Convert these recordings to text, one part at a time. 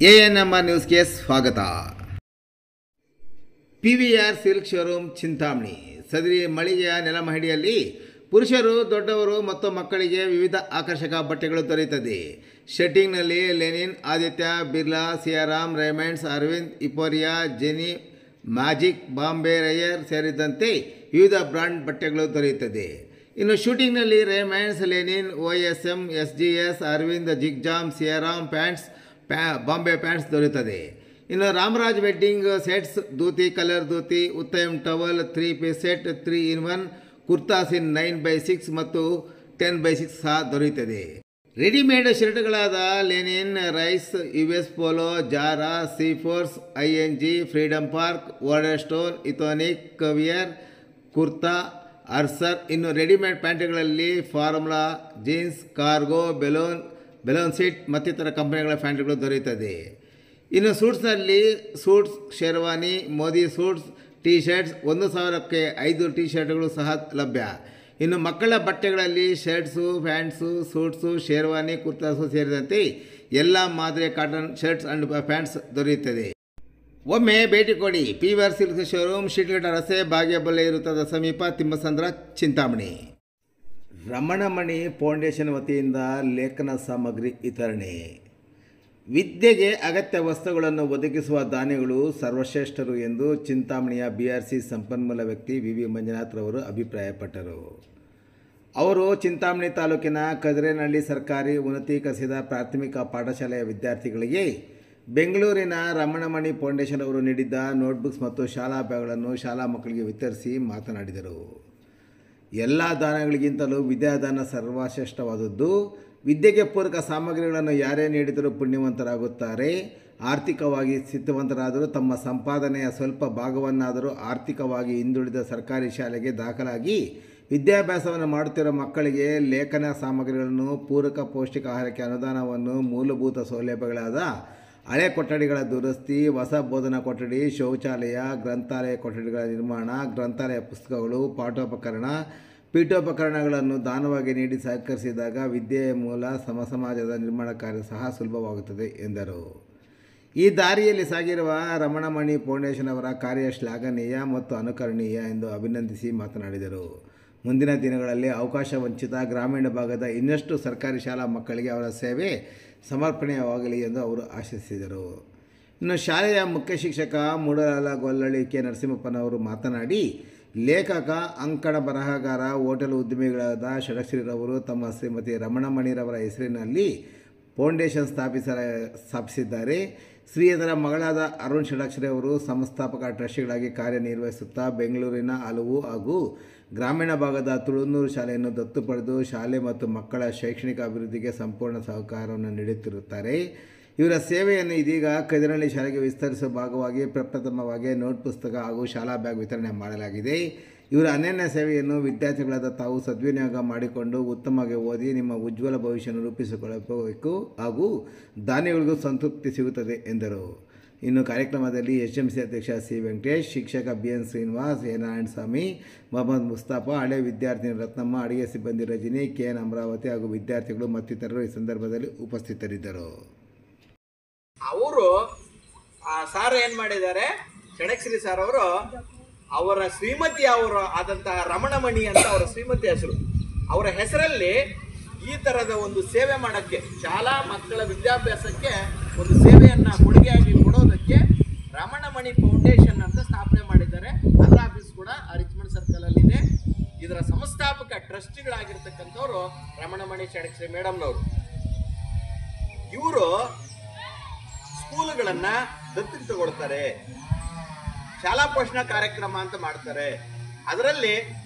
ANMR ನ್ಯೂಸ್ಗೆ ಸ್ವಾಗತ. PVR silk showroom Chintamani. ಸದರಿ ಮಳಿಗೆಯ ನೆಲಮಹಡಿಯಲ್ಲಿ ಪುರುಷರು, ದೊಡ್ಡವರು ಮತ್ತು ಮಕ್ಕಳಿಗೆ ವಿವಿಧ ಆಕರ್ಷಕ ಬಟ್ಟೆಗಳು ದೊರೆಯುತ್ತದೆ. ಶೆಟ್ಟಿಂಗ್ನಲ್ಲಿ ಲೆನಿನ್, ಆದಿತ್ಯ ಬಿರ್ಲಾ, ಸಿಯಾರಾಮ್, ರೇಮಂಡ್ಸ್, ಅರವಿಂದ್, ಇಪೋರಿಯಾ, ಜೆನಿ, ಮ್ಯಾಜಿಕ್, ಬಾಂಬೆ ರೈಯರ್ ಸೇರಿದಂತೆ ವಿವಿಧ ಬ್ರಾಂಡ್ ಬಟ್ಟೆಗಳು ದೊರೆಯುತ್ತದೆ. ಇನ್ನು ಶೂಟಿಂಗ್ನಲ್ಲಿ Raymonds, Linen, OSM, SGS, Arvind, ಜಿಗ್ಜಾಮ್, ಸಿಯಾರಾಮ್ ಪ್ಯಾಂಟ್ಸ್, ಬಾಂಬೆ ಪ್ಯಾಂಟ್ಸ್ ದೊರೆಯುತ್ತದೆ. ಇನ್ನು Ramraj wedding sets, dhoti, colour dhoti, Uttam towel, 3 piece set, 3-in-1 kurtas in 9x6 ಮತ್ತು 10x6 ಸಹ ದೊರೆಯುತ್ತದೆ. ರೆಡಿಮೇಡ್ ಶರ್ಟ್ಗಳಾದ ಲೆನಿನ್, ರೈಸ್, US ಪೋಲೋ, ಜಾರಾ, ಸೀಫೋರ್ಸ್, ING, ಫ್ರೀಡಮ್ ಪಾರ್ಕ್, ವಾರ್ಡರ್ ಸ್ಟೋನ್, ಇಥೋನಿಕ್, ಕವಿಯರ್, ಕುರ್ತಾ, ಅರ್ಸರ್. ಇನ್ನು ರೆಡಿಮೇಡ್ ಪ್ಯಾಂಟ್ಗಳಲ್ಲಿ ಫಾರ್ಮುಲಾ, ಜೀನ್ಸ್, ಕಾರ್ಗೋ, ಬೆಲೂನ್ ಸೀಟ್ ಮತ್ತಿತರ ಕಂಪನಿಗಳ ಪ್ಯಾಂಟ್ಗಳು ದೊರೆಯುತ್ತದೆ. ಇನ್ನು ಸೂಟ್ಸ್ನಲ್ಲಿ suits, sherwani, Modi suits, T shirts 1,000ಕ್ಕೆ 5 ಟೀ ಶರ್ಟ್ಗಳು ಸಹ ಲಭ್ಯ. ಇನ್ನು ಮಕ್ಕಳ ಬಟ್ಟೆಗಳಲ್ಲಿ shirts, pants, suits, sherwani, kurtas ಸೇರಿದಂತೆ ಎಲ್ಲ ಮಾದರಿಯ ಕಾಟನ್ ಶರ್ಟ್ಸ್ ಆ್ಯಂಡ್ ಪ್ಯಾಂಟ್ಸ್ ದೊರೆಯುತ್ತದೆ. ಒಮ್ಮೆ ಭೇಟಿ ಕೊಡಿ. PVR ಸಿಲ್ಕ್ ಶೋರೂಮ್, ಶಿಡ್ಲಘಟ್ಟ ರಸ್ತೆ, ಭಾಗ್ಯಬಲ್ಲೆ ವೃತ್ತದ ಸಮೀಪ, ತಿಮ್ಮಸಂದ್ರ, ಚಿಂತಾಮಣಿ. ರಮಣಮಣಿ ಫೌಂಡೇಶನ್ ವತಿಯಿಂದ ಲೇಖನ ಸಾಮಗ್ರಿ ವಿತರಣೆ. ವಿದ್ಯೆಗೆ ಅಗತ್ಯ ವಸ್ತುಗಳನ್ನು ಒದಗಿಸುವ ದಾನಿಗಳು ಸರ್ವಶ್ರೇಷ್ಠರು ಎಂದು ಚಿಂತಾಮಣಿಯ BRC ಸಂಪನ್ಮೂಲ ವ್ಯಕ್ತಿ VV ಮಂಜುನಾಥ್ ರವರು ಅಭಿಪ್ರಾಯಪಟ್ಟರು. ಅವರು ಚಿಂತಾಮಣಿ ತಾಲೂಕಿನ ಕದಿರೇನಹಳ್ಳಿ ಸರ್ಕಾರಿ ಉನ್ನತೀಕರಿಸಿದ ಪ್ರಾಥಮಿಕ ಪಾಠಶಾಲೆಯ ವಿದ್ಯಾರ್ಥಿಗಳಿಗೆ ಬೆಂಗಳೂರಿನ ರಮಣಮಣಿ ಫೌಂಡೇಶನ್ ಅವರು ನೀಡಿದ್ದ ನೋಟ್ಬುಕ್ಸ್ ಮತ್ತು ಶಾಲಾ ಬ್ಯಾಗ್ಗಳನ್ನು ಶಾಲಾ ಮಕ್ಕಳಿಗೆ ವಿತರಿಸಿ ಮಾತನಾಡಿದರು. ಎಲ್ಲ ದಾನಗಳಿಗಿಂತಲೂ ವಿದ್ಯಾದಾನ ಸರ್ವಶ್ರೇಷ್ಠವಾದದ್ದು. ವಿದ್ಯೆಗೆ ಪೂರಕ ಸಾಮಗ್ರಿಗಳನ್ನು ಯಾರೇ ನೀಡಿದರೂ ಪುಣ್ಯವಂತರಾಗುತ್ತಾರೆ. ಆರ್ಥಿಕವಾಗಿ ಸ್ಥಿತವಂತರಾದರೂ ತಮ್ಮ ಸಂಪಾದನೆಯ ಸ್ವಲ್ಪ ಭಾಗವನ್ನಾದರೂ ಆರ್ಥಿಕವಾಗಿ ಹಿಂದುಳಿದ ಸರ್ಕಾರಿ ಶಾಲೆಗೆ ದಾಖಲಾಗಿ ವಿದ್ಯಾಭ್ಯಾಸವನ್ನು ಮಾಡುತ್ತಿರುವ ಮಕ್ಕಳಿಗೆ ಲೇಖನ ಸಾಮಗ್ರಿಗಳನ್ನು, ಪೂರಕ ಪೌಷ್ಟಿಕ ಆಹಾರಕ್ಕೆ ಅನುದಾನವನ್ನು, ಮೂಲಭೂತ ಸೌಲಭ್ಯಗಳಾದ ಹಳೆ ಕೊಠಡಿಗಳ ದುರಸ್ತಿ, ಹೊಸ ಬೋಧನಾ ಕೊಠಡಿ, ಶೌಚಾಲಯ, ಗ್ರಂಥಾಲಯ ಕೊಠಡಿಗಳ ನಿರ್ಮಾಣ, ಗ್ರಂಥಾಲಯ ಪುಸ್ತಕಗಳು, ಪಾಠೋಪಕರಣ, ಪೀಠೋಪಕರಣಗಳನ್ನು ದಾನವಾಗಿ ನೀಡಿ ಸಹಕರಿಸಿದಾಗ ವಿದ್ಯೆಯ ಮೂಲ ಸಮಾಜದ ನಿರ್ಮಾಣ ಕಾರ್ಯ ಸಹ ಸುಲಭವಾಗುತ್ತದೆ ಎಂದರು. ಈ ದಾರಿಯಲ್ಲಿ ಸಾಗಿರುವ ರಮಣಮಣಿ ಫೌಂಡೇಶನ್ ಅವರ ಕಾರ್ಯ ಶ್ಲಾಘನೀಯ ಮತ್ತು ಅನುಕರಣೀಯ ಎಂದು ಅಭಿನಂದಿಸಿ ಮಾತನಾಡಿದರು. ಮುಂದಿನ ದಿನಗಳಲ್ಲಿ ಅವಕಾಶ ವಂಚಿತ ಗ್ರಾಮೀಣ ಭಾಗದ ಇನ್ನಷ್ಟು ಸರ್ಕಾರಿ ಶಾಲಾ ಮಕ್ಕಳಿಗೆ ಅವರ ಸೇವೆ ಸಮರ್ಪಣೆಯಾಗಲಿ ಎಂದು ಅವರು ಆಶಿಸಿದರು. ಇನ್ನು ಶಾಲೆಯ ಮುಖ್ಯ ಶಿಕ್ಷಕ ಮೂಡಲಾಲ ಗೊಲ್ಲಳ್ಳಿ ಕೆ ನರಸಿಂಹಪ್ಪನವರು ಮಾತನಾಡಿ, ಲೇಖಕ, ಅಂಕಣ ಬರಹಗಾರ, ಹೋಟೆಲ್ ಉದ್ಯಮಿಗಳಾದ ಷಡಕ್ಷರಿರವರು ತಮ್ಮ ಶ್ರೀಮತಿ ರಮಣಮಣಿರವರ ಹೆಸರಿನಲ್ಲಿ ಫೌಂಡೇಶನ್ ಸ್ಥಾಪಿಸಿದ್ದಾರೆ. ಶ್ರೀಯದರ ಮಗಳಾದ ಅರುಣ್ ಷಡಕ್ಷರಿ ಅವರು ಸಂಸ್ಥಾಪಕ ಟ್ರಸ್ಟಿಗಳಾಗಿ ಕಾರ್ಯನಿರ್ವಹಿಸುತ್ತಾ ಬೆಂಗಳೂರಿನ ಹಲವು ಹಾಗೂ ಗ್ರಾಮೀಣ ಭಾಗದ ತುಳುನೂರು ಶಾಲೆಯನ್ನು ದತ್ತು ಪಡೆದು ಶಾಲೆ ಮತ್ತು ಮಕ್ಕಳ ಶೈಕ್ಷಣಿಕ ಅಭಿವೃದ್ಧಿಗೆ ಸಂಪೂರ್ಣ ಸಹಕಾರವನ್ನು ನೀಡುತ್ತಿರುತ್ತಾರೆ. ಇವರ ಸೇವೆಯನ್ನು ಇದೀಗ ಕದಿರೇನಹಳ್ಳಿ ಶಾಲೆಗೆ ವಿಸ್ತರಿಸುವ ಭಾಗವಾಗಿ ಪ್ರಪ್ರಥಮವಾಗಿ ನೋಟ್ ಪುಸ್ತಕ ಹಾಗೂ ಶಾಲಾ ಬ್ಯಾಗ್ ವಿತರಣೆ ಮಾಡಲಾಗಿದೆ. ಇವರ ಅನನ್ಯ ಸೇವೆಯನ್ನು ವಿದ್ಯಾರ್ಥಿಗಳಾದ ತಾವು ಸದ್ವಿನಿಯೋಗ ಮಾಡಿಕೊಂಡು ಉತ್ತಮವಾಗಿ ಓದಿ ನಿಮ್ಮ ಉಜ್ವಲ ಭವಿಷ್ಯವನ್ನು ರೂಪಿಸಿಕೊಳ್ಳಬೇಕು ಹಾಗೂ ದಾನಿಗಳಿಗೂ ಸಂತೃಪ್ತಿ ಸಿಗುತ್ತದೆ ಎಂದರು. ಇನ್ನು ಕಾರ್ಯಕ್ರಮದಲ್ಲಿ HMC ಅಧ್ಯಕ್ಷ C. ವೆಂಕಟೇಶ್, ಶಿಕ್ಷಕ BN ಶ್ರೀನಿವಾಸ್, A. ನಾರಾಯಣಸ್ವಾಮಿ, ಮೊಹಮ್ಮದ್ ಮುಸ್ತಫಾ, ಹಳೆ ವಿದ್ಯಾರ್ಥಿನಿ ರತ್ನಮ್ಮ, ಅಡುಗೆ ಸಿಬ್ಬಂದಿ ರಜನಿ, KN ಅಮರಾವತಿ ಹಾಗೂ ವಿದ್ಯಾರ್ಥಿಗಳು ಮತ್ತಿತರರು ಈ ಸಂದರ್ಭದಲ್ಲಿ ಉಪಸ್ಥಿತರಿದ್ದರು. ಅವರು ಸಾರ್ ಏನು ಮಾಡಿದ್ದಾರೆ, ಷಡಕ್ಷರಿ ಸಾರ್ ಅವರು ಅವರ ಶ್ರೀಮತಿ ಅವರು ಆದಂತಹ ರಮಣಮಣಿ ಅಂತ ಅವರ ಶ್ರೀಮತಿ ಹೆಸರು. ಅವರ ಹೆಸರಲ್ಲಿ ಈ ಥರದ ಒಂದು ಸೇವೆ ಮಾಡೋಕ್ಕೆ, ಶಾಲಾ ಮಕ್ಕಳ ವಿದ್ಯಾಭ್ಯಾಸಕ್ಕೆ ಒಂದು ಸೇವೆಯನ್ನು ಕೊಡುಗೆಯಾಗಿ ಕೊಡೋದಕ್ಕೆ ರಮಣಮಣಿ ಫೌಂಡೇಶನ್ ಅಂತ ಸ್ಥಾಪನೆ ಮಾಡಿದ್ದಾರೆ. ಅದರ ಆಫೀಸ್ ಕೂಡ ರಿಚ್ಮಂಡ್ ಸರ್ಕಲಲ್ಲಿದೆ. ಇದರ ಸಂಸ್ಥಾಪಕ ಟ್ರಸ್ಟಿಗಳಾಗಿರ್ತಕ್ಕಂಥವ್ರು ರಮಣಮಣಿ ಷಡಕ್ಷರಿ ಮೇಡಮ್ನವರು. ಇವರು ಸ್ಕೂಲುಗಳನ್ನು ದತ್ತಿಗೆ ತಗೊಳ್ತಾರೆ, ಶಾಲಾ ಪೋಷಣಾ ಕಾರ್ಯಕ್ರಮ ಅಂತ ಮಾಡ್ತಾರೆ. ಅದರಲ್ಲಿ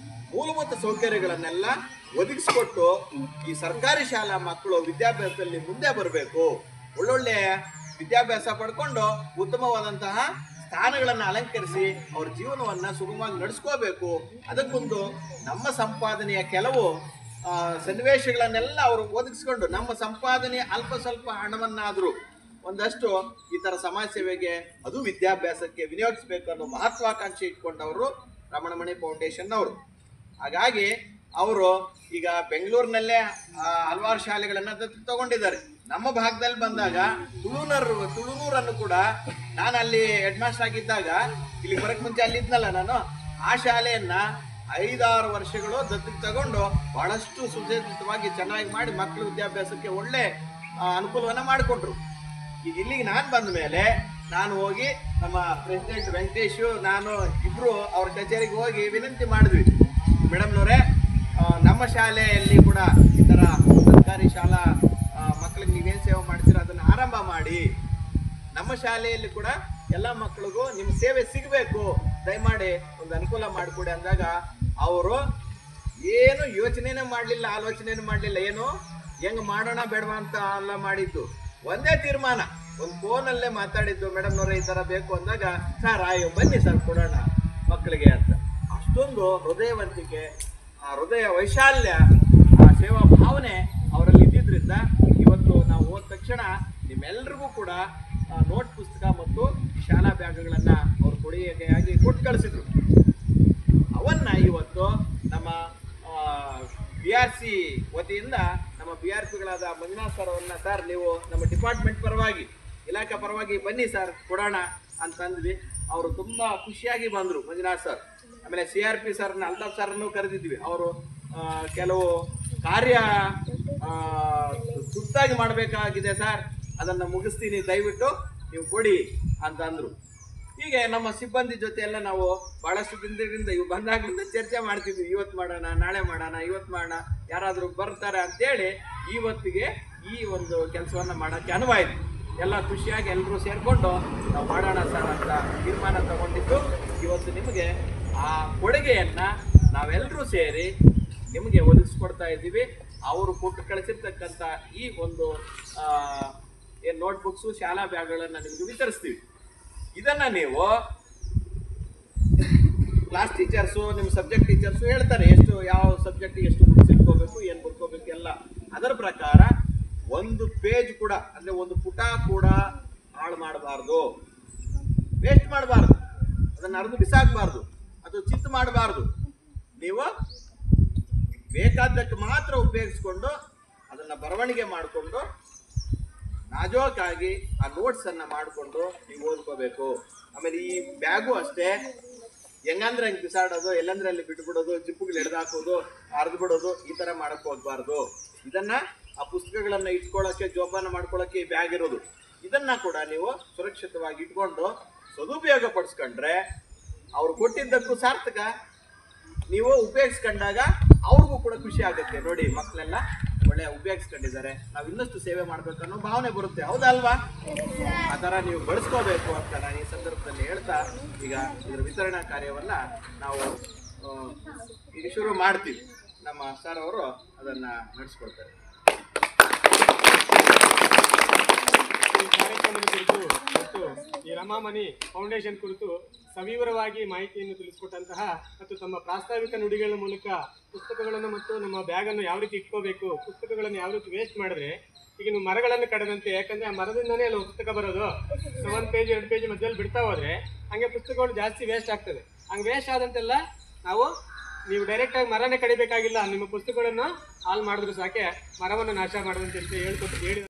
ಮೂಲಭೂತ ಸೌಕರ್ಯಗಳನ್ನೆಲ್ಲ ಒದಗಿಸಿಕೊಟ್ಟು ಈ ಸರ್ಕಾರಿ ಶಾಲಾ ಮಕ್ಕಳು ವಿದ್ಯಾಭ್ಯಾಸದಲ್ಲಿ ಮುಂದೆ ಬರಬೇಕು, ಒಳ್ಳೊಳ್ಳೆ ವಿದ್ಯಾಭ್ಯಾಸ ಪಡ್ಕೊಂಡು ಉತ್ತಮವಾದಂತಹ ಸ್ಥಾನಗಳನ್ನು ಅಲಂಕರಿಸಿ ಅವ್ರ ಜೀವನವನ್ನು ಸುಗಮವಾಗಿ ನಡೆಸ್ಕೋಬೇಕು. ಅದಕ್ಕೊಂದು ನಮ್ಮ ಸಂಪಾದನೆಯ ಕೆಲವು ಸನ್ನಿವೇಶಗಳನ್ನೆಲ್ಲ ಅವರು ಒದಗಿಸ್ಕೊಂಡು ನಮ್ಮ ಸಂಪಾದನೆಯ ಅಲ್ಪ ಸ್ವಲ್ಪ ಹಣವನ್ನಾದರೂ ಒಂದಷ್ಟು ಈ ಥರ ಸಮಾಜ ಸೇವೆಗೆ, ಅದು ವಿದ್ಯಾಭ್ಯಾಸಕ್ಕೆ ವಿನಿಯೋಗಿಸಬೇಕು ಅನ್ನೋ ಮಹತ್ವಾಕಾಂಕ್ಷೆ ಇಟ್ಕೊಂಡವರು ರಮಣಮಣಿ ಫೌಂಡೇಶನ್ ಅವರು. ಹಾಗಾಗಿ ಅವರು ಈಗ ಬೆಂಗಳೂರಿನಲ್ಲೇ ಹಲವಾರು ಶಾಲೆಗಳನ್ನು ದತ್ತು ತಗೊಂಡಿದ್ದಾರೆ. ನಮ್ಮ ಭಾಗದಲ್ಲಿ ಬಂದಾಗ ತುಳುನೂರನ್ನು ಕೂಡ ನಾನು ಅಲ್ಲಿ ಹೆಡ್ ಮಾಸ್ಟರ್ ಆಗಿದ್ದಾಗ ಇಲ್ಲಿ ಬರಕ್ ಮುಂಚೆ ಅಲ್ಲಿ ಇದ್ನಲ್ಲ ನಾನು, ಆ ಶಾಲೆಯನ್ನ 5-6 ವರ್ಷಗಳು ದತ್ತಿಗೆ ತಗೊಂಡು ಬಹಳಷ್ಟು ಸುಸಜ್ಜಿತವಾಗಿ ಚೆನ್ನಾಗಿ ಮಾಡಿ ಮಕ್ಕಳ ವಿದ್ಯಾಭ್ಯಾಸಕ್ಕೆ ಒಳ್ಳೆ ಅನುಕೂಲವನ್ನ ಮಾಡಿಕೊಟ್ರು. ಈಗ ಇಲ್ಲಿಗೆ ನಾನು ಬಂದ ಮೇಲೆ ನಾನು ಹೋಗಿ ನಮ್ಮ ಪ್ರೆಸಿಡೆಂಟ್ ವೆಂಕಟೇಶ್ ನಾನು ಇಬ್ರು ಅವ್ರ ಕಚೇರಿಗೆ ಹೋಗಿ ವಿನಂತಿ ಮಾಡಿದ್ವಿ, ಮೇಡಮ್ನವರೇ ನಮ್ಮ ಶಾಲೆಯಲ್ಲಿ ಕೂಡ ಈ ಥರ ಸರ್ಕಾರಿ ಶಾಲಾ ಮಕ್ಕಳಿಗೆ ನೀವೇನು ಸೇವೆ ಮಾಡ್ತೀರ ಅದನ್ನು ಆರಂಭ ಮಾಡಿ, ನಮ್ಮ ಶಾಲೆಯಲ್ಲಿ ಕೂಡ ಎಲ್ಲ ಮಕ್ಕಳಿಗೂ ನಿಮ್ಮ ಸೇವೆ ಸಿಗಬೇಕು, ದಯಮಾಡಿ ಒಂದು ಅನುಕೂಲ ಮಾಡಿಕೊಡಿ ಅಂದಾಗ ಅವರು ಏನು ಯೋಚನೆನೇ ಮಾಡಲಿಲ್ಲ, ಆಲೋಚನೆನೂ ಮಾಡಲಿಲ್ಲ, ಏನು ಹೆಂಗೆ ಮಾಡೋಣ ಬೇಡವಾ ಅಂತ ಎಲ್ಲ ಮಾಡಿದ್ದು, ಒಂದೇ ತೀರ್ಮಾನ, ಒಂದು ಫೋನಲ್ಲೇ ಮಾತಾಡಿದ್ದು, ಮೇಡಮ್ನವರೇ ಈ ಥರ ಬೇಕು ಅಂದಾಗ ಸರ್ ಆಯೋ ಬನ್ನಿ ಸರ್ ಕೊಡೋಣ ಮಕ್ಕಳಿಗೆ ಅಂತ. ಅಷ್ಟೊಂದು ಹೃದಯವಂತಿಕೆ, ಆ ಹೃದಯ ವೈಶಾಲ್ಯ, ಆ ಸೇವಾ ಭಾವನೆ ಅವರಲ್ಲಿ ಇದ್ದಿದ್ರಿಂದ ಇವತ್ತು ನಾವು ಹೋದ ತಕ್ಷಣ ನಿಮ್ಮೆಲ್ರಿಗೂ ಕೂಡ ನೋಟ್ ಪುಸ್ತಕ ಮತ್ತು ಶಾಲಾ ಬ್ಯಾಗ್ಗಳನ್ನು ಅವರು ಕೊಡುಗೆಯಾಗಿ ಕೊಟ್ಟು ಕಳಿಸಿದ್ರು. ಅವನ್ನ ಇವತ್ತು ನಮ್ಮ BRC ವತಿಯಿಂದ ನಮ್ಮ BRPಗಳಾದ ಮಂಜುನಾಥ್ ಸರ್ ಅವ್ರನ್ನ, ಸರ್ ನೀವು ನಮ್ಮ ಡಿಪಾರ್ಟ್ಮೆಂಟ್ ಪರವಾಗಿ ಇಲಾಖೆ ಪರವಾಗಿ ಬನ್ನಿ ಸರ್ ಕೊಡೋಣ ಅಂತಂದ್ವಿ. ಅವರು ತುಂಬ ಖುಷಿಯಾಗಿ ಬಂದರು ಮಂಜುನಾಥ್ ಸರ್. ಆಮೇಲೆ CRP ಸರ್ನ ಅಲ್ತಾಫ್ ಸರ್ನೂ ಕರೆದಿದ್ವಿ. ಅವರು ಕೆಲವು ಕಾರ್ಯ ತುರ್ತಾಗಿ ಮಾಡಬೇಕಾಗಿದೆ ಸರ್, ಅದನ್ನು ಮುಗಿಸ್ತೀನಿ, ದಯವಿಟ್ಟು ನೀವು ಕೊಡಿ ಅಂತ ಅಂದರು. ಹೀಗೆ ನಮ್ಮ ಸಿಬ್ಬಂದಿ ಜೊತೆ ಎಲ್ಲ ನಾವು ಭಾಳಷ್ಟು ದಿನದಿಂದ ಇವು ಬಂದಾಗಲಿಂದ ಚರ್ಚೆ ಮಾಡ್ತಿದ್ವಿ, ಇವತ್ತು ಮಾಡೋಣ, ನಾಳೆ ಮಾಡೋಣ, ಇವತ್ತು ಮಾಡೋಣ, ಯಾರಾದರೂ ಬರ್ತಾರೆ ಅಂತೇಳಿ ಇವತ್ತಿಗೆ ಈ ಒಂದು ಕೆಲಸವನ್ನು ಮಾಡೋಕ್ಕೆ ಅನುವಾಯಿತು. ಎಲ್ಲ ಖುಷಿಯಾಗಿ ಎಲ್ಲರೂ ಸೇರಿಕೊಂಡು ನಾವು ಮಾಡೋಣ ಸರ್ ಅಂತ ತೀರ್ಮಾನ ತಗೊಂಡಿದ್ದು ಇವತ್ತು ನಿಮಗೆ ಆ ಕೊಡುಗೆಯನ್ನು ನಾವೆಲ್ಲರೂ ಸೇರಿ ನಿಮಗೆ ಒದಗಿಸ್ಕೊಡ್ತಾ ಇದ್ದೀವಿ. ಅವರು ಕೊಟ್ಟು ಕಳಿಸಿರ್ತಕ್ಕಂಥ ಈ ಒಂದು ಏನು ನೋಟ್ಬುಕ್ಸು, ಶಾಲಾ ಬ್ಯಾಗ್ಗಳನ್ನು ನಿಮಗೆ ವಿತರಿಸ್ತೀವಿ. ಇದನ್ನು ನೀವು ಕ್ಲಾಸ್ ಟೀಚರ್ಸು, ನಿಮ್ಮ ಸಬ್ಜೆಕ್ಟ್ ಟೀಚರ್ಸು ಹೇಳ್ತಾರೆ ಎಷ್ಟು ಯಾವ ಸಬ್ಜೆಕ್ಟಿಗೆ ಎಷ್ಟು ಬುಕ್ಸ್ ಇಟ್ಕೋಬೇಕು, ಏನು ಬರ್ಕೋಬೇಕು ಎಲ್ಲ. ಅದರ ಪ್ರಕಾರ ಒಂದು ಪೇಜ್ ಕೂಡ, ಅಂದರೆ ಒಂದು ಪುಟ ಕೂಡ ಹಾಳು ಮಾಡಬಾರ್ದು, ವೇಸ್ಟ್ ಮಾಡಬಾರ್ದು, ಅದನ್ನು ಅರ್ದು ಬಿಸಾಕಬಾರ್ದು, ಅದು ಚಿತ್ತು ಮಾಡಬಾರ್ದು. ನೀವು ಬೇಕಾದ್ದಕ್ಕೆ ಮಾತ್ರ ಉಪಯೋಗಿಸ್ಕೊಂಡು ಅದನ್ನು ಬರವಣಿಗೆ ಮಾಡಿಕೊಂಡು ನಾಜೂಕಾಗಿ ಆ ನೋಟ್ಸನ್ನು ಮಾಡಿಕೊಂಡು ನೀವು ಓದ್ಕೋಬೇಕು. ಆಮೇಲೆ ಈ ಬ್ಯಾಗು ಅಷ್ಟೇ, ಹೆಂಗಂದ್ರೆ ಹಂಗೆ ಬಿಸಾಡೋದು, ಎಲ್ಲಂದ್ರೆ ಅಲ್ಲಿ ಬಿಟ್ಬಿಡೋದು, ಜಿಪ್ಪುಗಳು ಎಳೆದಾಕೋದು, ಅರ್ದು ಬಿಡೋದು, ಈ ಥರ ಮಾಡಕ್ಕೆ ಹೋಗ್ಬಾರ್ದು. ಇದನ್ನು ಆ ಪುಸ್ತಕಗಳನ್ನು ಇಟ್ಕೊಳ್ಳೋಕ್ಕೆ, ಜೋಪಾನ ಮಾಡ್ಕೊಳ್ಳೋಕ್ಕೆ ಈ ಬ್ಯಾಗ್ ಇರೋದು. ಇದನ್ನು ಕೂಡ ನೀವು ಸುರಕ್ಷಿತವಾಗಿ ಇಟ್ಕೊಂಡು ಸದುಪಯೋಗ ಪಡಿಸ್ಕೊಂಡ್ರೆ ಅವ್ರು ಕೊಟ್ಟಿದ್ದಕ್ಕೂ ಸಾರ್ಥಕ, ನೀವು ಉಪಯೋಗಿಸ್ಕೊಂಡಾಗ ಅವ್ರಿಗೂ ಕೂಡ ಖುಷಿ ಆಗುತ್ತೆ. ನೋಡಿ ಮಕ್ಕಳೆಲ್ಲ ಒಳ್ಳೆ ಉಪಯೋಗಿಸ್ಕೊಂಡಿದ್ದಾರೆ, ನಾವು ಇನ್ನಷ್ಟು ಸೇವೆ ಮಾಡಬೇಕು ಅನ್ನೋ ಭಾವನೆ ಬರುತ್ತೆ, ಹೌದಲ್ವಾ? ಆ ಥರ ನೀವು ಬಳಸ್ಕೋಬೇಕು ಅಂತ ನಾನು ಈ ಸಂದರ್ಭದಲ್ಲಿ ಹೇಳ್ತಾ ಈಗ ಇದರ ವಿತರಣಾ ಕಾರ್ಯವನ್ನು ನಾವು ಈಗ ಶುರು ಮಾಡ್ತೀವಿ. ನಮ್ಮ ಸರ್ ಅವರು ಅದನ್ನು ನಡೆಸ್ಕೊಡ್ತಾರೆ. ಈ ಕಾರ್ಯಕ್ರಮದ ಕುರಿತು ಮತ್ತು ಈ ರಮಾಮಣಿ ಫೌಂಡೇಶನ್ ಕುರಿತು ಸವಿವರವಾಗಿ ಮಾಹಿತಿಯನ್ನು ತಿಳಿಸಿಕೊಟ್ಟಂತಹ ಮತ್ತು ತಮ್ಮ ಪ್ರಾಸ್ತಾವಿಕ ನುಡಿಗಳ ಮೂಲಕ ಪುಸ್ತಕಗಳನ್ನು ಮತ್ತು ನಮ್ಮ ಬ್ಯಾಗನ್ನು ಯಾವ ರೀತಿ ಇಟ್ಕೋಬೇಕು, ಪುಸ್ತಕಗಳನ್ನು ಯಾವ ರೀತಿ ವೇಸ್ಟ್ ಮಾಡಿದ್ರೆ ಈಗ ನೀವು ಮರಗಳನ್ನು ಕಡದಂತೆ, ಯಾಕಂದರೆ ಆ ಮರದಿಂದನೇ ಅಲ್ಲಿ ಪುಸ್ತಕ ಬರೋದು, 1 ಪೇಜ್ 2 ಪೇಜ್ ಮಧ್ಯದಲ್ಲಿ ಬಿಡ್ತಾ ಹೋದರೆ ಹಂಗೆ ಪುಸ್ತಕಗಳು ಜಾಸ್ತಿ ವೇಸ್ಟ್ ಆಗ್ತದೆ. ಹಂಗೆ ವೇಸ್ಟ್ ಆದಂತೆಲ್ಲ ನಾವು ನೀವು ಡೈರೆಕ್ಟಾಗಿ ಮರನೇ ಕಡಿಬೇಕಾಗಿಲ್ಲ, ನಿಮ್ಮ ಪುಸ್ತಕಗಳನ್ನು ಹಾಳು ಮಾಡಿದ್ರು ಸಾಕೆ, ಮರವನ್ನು ನಾಶ ಮಾಡದಂತೆ ಅಂತ ಹೇಳಿ